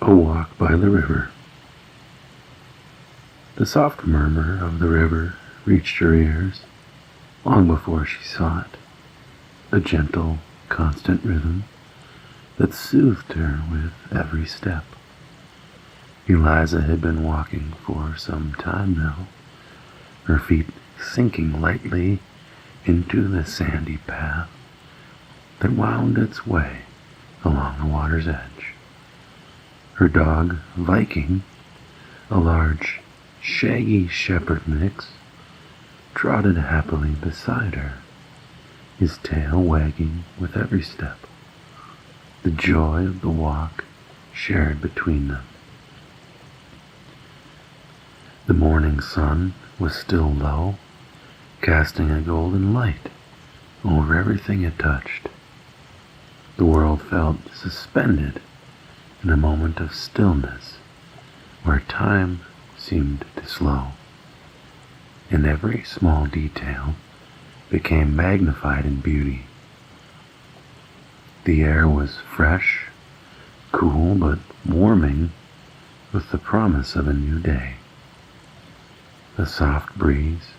A walk by the river. The soft murmur of the river reached her ears long before she saw it, a gentle, constant rhythm that soothed her with every step. Eliza had been walking for some time now, her feet sinking lightly into the sandy path that wound its way along the water's edge. Her dog, Viking, a large, shaggy shepherd mix, trotted happily beside her, his tail wagging with every step, the joy of the walk shared between them. The morning sun was still low, casting a golden light over everything it touched. The world felt suspended in a moment of stillness where time seemed to slow, and every small detail became magnified in beauty. The air was fresh, cool, but warming with the promise of a new day. The soft breeze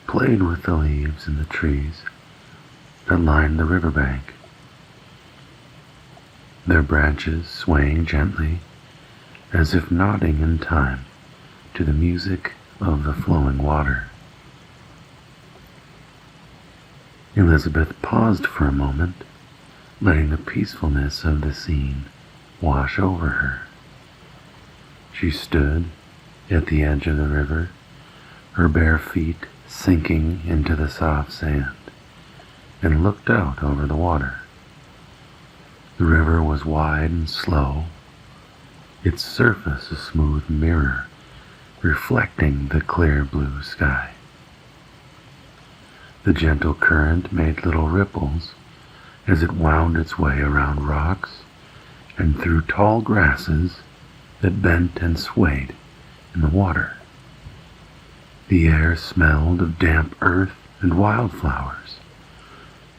played with the leaves in the trees that lined the riverbank, their branches swaying gently as if nodding in time to the music of the flowing water. Elizabeth paused for a moment, letting the peacefulness of the scene wash over her. She stood at the edge of the river, her bare feet sinking into the soft sand, and looked out over the water. The river was wide and slow, its surface a smooth mirror reflecting the clear blue sky. The gentle current made little ripples as it wound its way around rocks and through tall grasses that bent and swayed in the water. The air smelled of damp earth and wildflowers,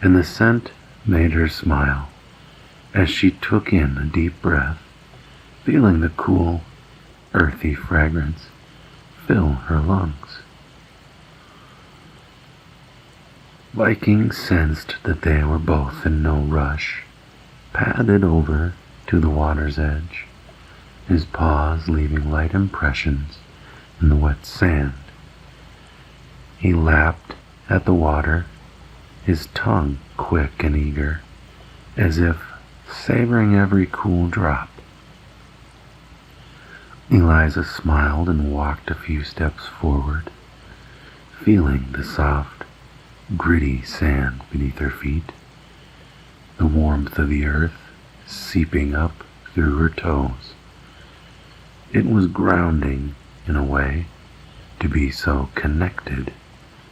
and the scent made her smile as she took in a deep breath, feeling the cool, earthy fragrance fill her lungs. Viking sensed that they were both in no rush, padded over to the water's edge, his paws leaving light impressions in the wet sand. He lapped at the water, his tongue quick and eager, as if savoring every cool drop. Eliza smiled and walked a few steps forward, feeling the soft, gritty sand beneath her feet, the warmth of the earth seeping up through her toes. It was grounding in a way to be so connected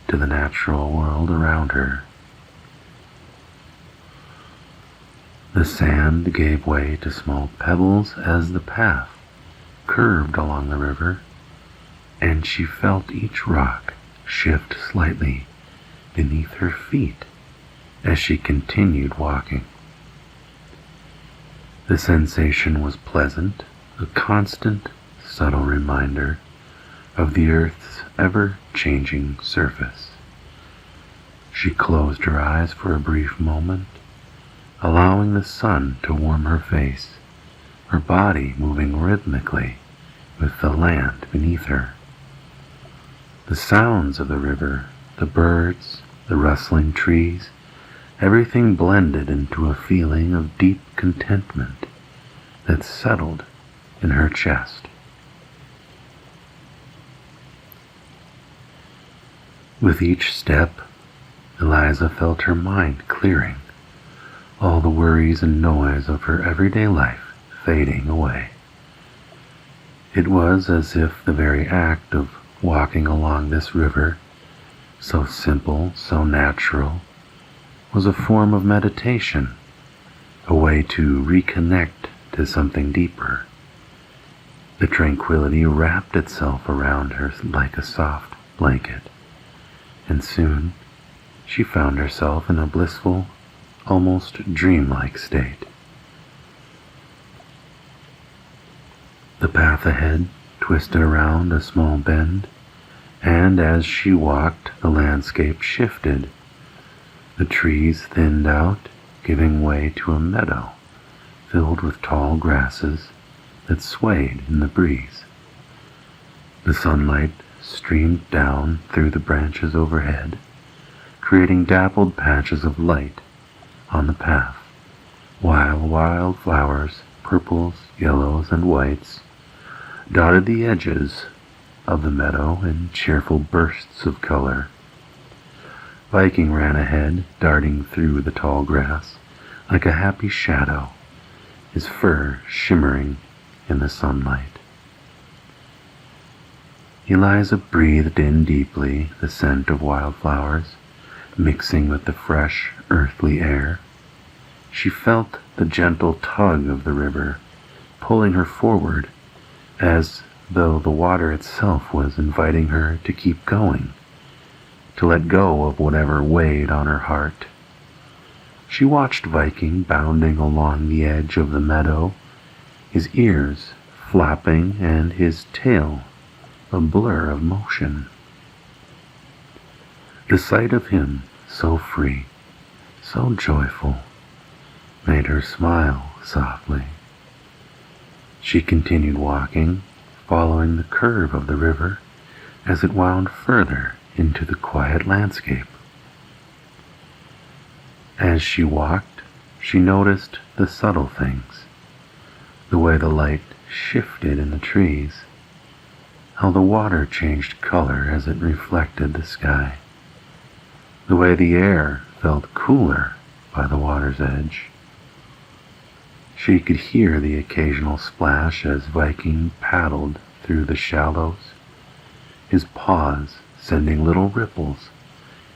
to the natural world around her. The sand gave way to small pebbles as the path curved along the river, and she felt each rock shift slightly beneath her feet as she continued walking. The sensation was pleasant, a constant, subtle reminder of the earth's ever-changing surface. She closed her eyes for a brief moment, allowing the sun to warm her face, her body moving rhythmically with the land beneath her. The sounds of the river, the birds, the rustling trees, everything blended into a feeling of deep contentment that settled in her chest. With each step, Eliza felt her mind clearing, all the worries and noise of her everyday life fading away. It was as if the very act of walking along this river, so simple, so natural, was a form of meditation, a way to reconnect to something deeper. The tranquility wrapped itself around her like a soft blanket, and soon she found herself in a blissful, almost dreamlike state. The path ahead twisted around a small bend, and as she walked, the landscape shifted. The trees thinned out, giving way to a meadow filled with tall grasses that swayed in the breeze. The sunlight streamed down through the branches overhead, creating dappled patches of light on the path, while wild flowers, purples, yellows, and whites, dotted the edges of the meadow in cheerful bursts of color. Viking ran ahead, darting through the tall grass like a happy shadow, his fur shimmering in the sunlight. Eliza breathed in deeply the scent of wildflowers, mixing with the fresh, earthly air. She felt the gentle tug of the river, pulling her forward, as though the water itself was inviting her to keep going, to let go of whatever weighed on her heart. She watched Viking bounding along the edge of the meadow, his ears flapping and his tail a blur of motion. The sight of him, so free, so joyful, made her smile softly. She continued walking, following the curve of the river as it wound further into the quiet landscape. As she walked, she noticed the subtle things, the way the light shifted in the trees, how the water changed color as it reflected the sky, the way the air felt cooler by the water's edge. She could hear the occasional splash as Viking paddled through the shallows, his paws sending little ripples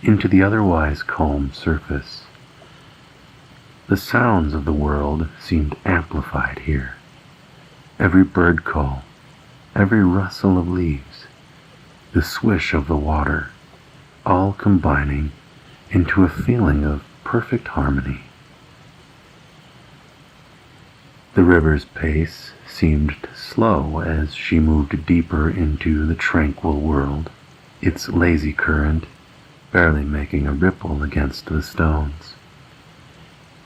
into the otherwise calm surface. The sounds of the world seemed amplified here. Every bird call, every rustle of leaves, the swish of the water, all combining into a feeling of perfect harmony. The river's pace seemed slow as she moved deeper into the tranquil world, its lazy current barely making a ripple against the stones.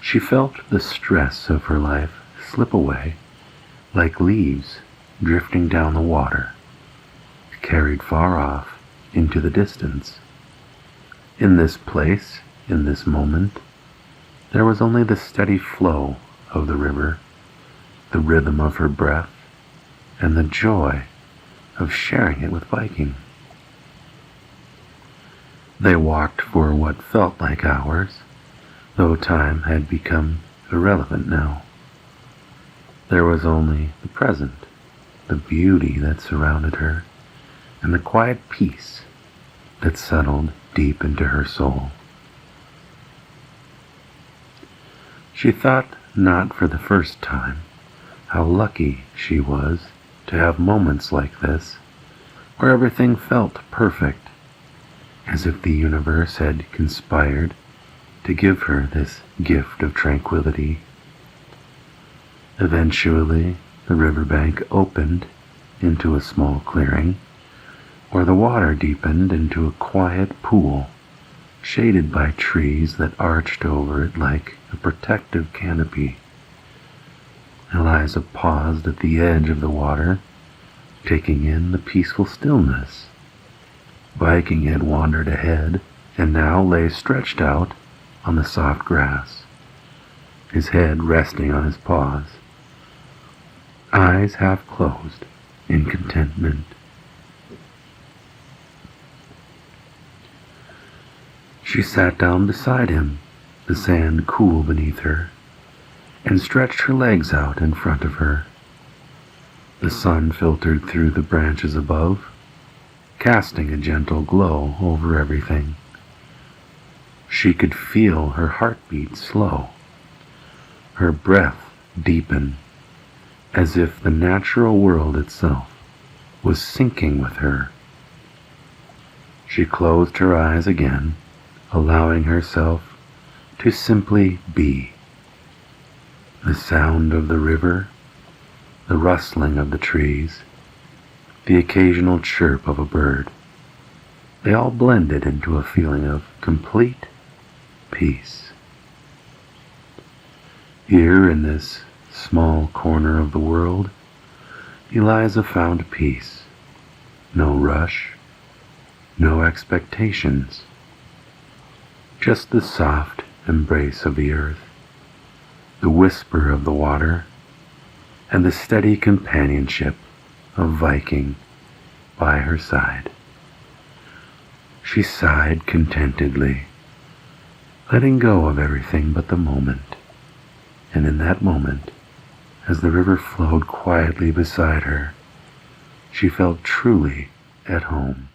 She felt the stress of her life slip away like leaves drifting down the water, carried far off into the distance. In this place, in this moment, there was only the steady flow of the river, the rhythm of her breath, and the joy of sharing it with Viking. They walked for what felt like hours, though time had become irrelevant now. There was only the present, the beauty that surrounded her, and the quiet peace that settled deep into her soul. She thought, not for the first time, how lucky she was to have moments like this, where everything felt perfect, as if the universe had conspired to give her this gift of tranquility. Eventually, the riverbank opened into a small clearing, where the water deepened into a quiet pool, shaded by trees that arched over it like a protective canopy. Eliza paused at the edge of the water, taking in the peaceful stillness. Viking had wandered ahead and now lay stretched out on the soft grass, his head resting on his paws, eyes half closed in contentment. She sat down beside him, the sand cool beneath her, and stretched her legs out in front of her. The sun filtered through the branches above, casting a gentle glow over everything. She could feel her heartbeat slow, her breath deepen, as if the natural world itself was sinking with her. She closed her eyes again, allowing herself to simply be. The sound of the river, the rustling of the trees, the occasional chirp of a bird, they all blended into a feeling of complete peace. Here in this small corner of the world, Eliza found peace. No rush, no expectations, just the soft embrace of the earth, the whisper of the water, and the steady companionship of Viking by her side. She sighed contentedly, letting go of everything but the moment, and in that moment, as the river flowed quietly beside her, she felt truly at home.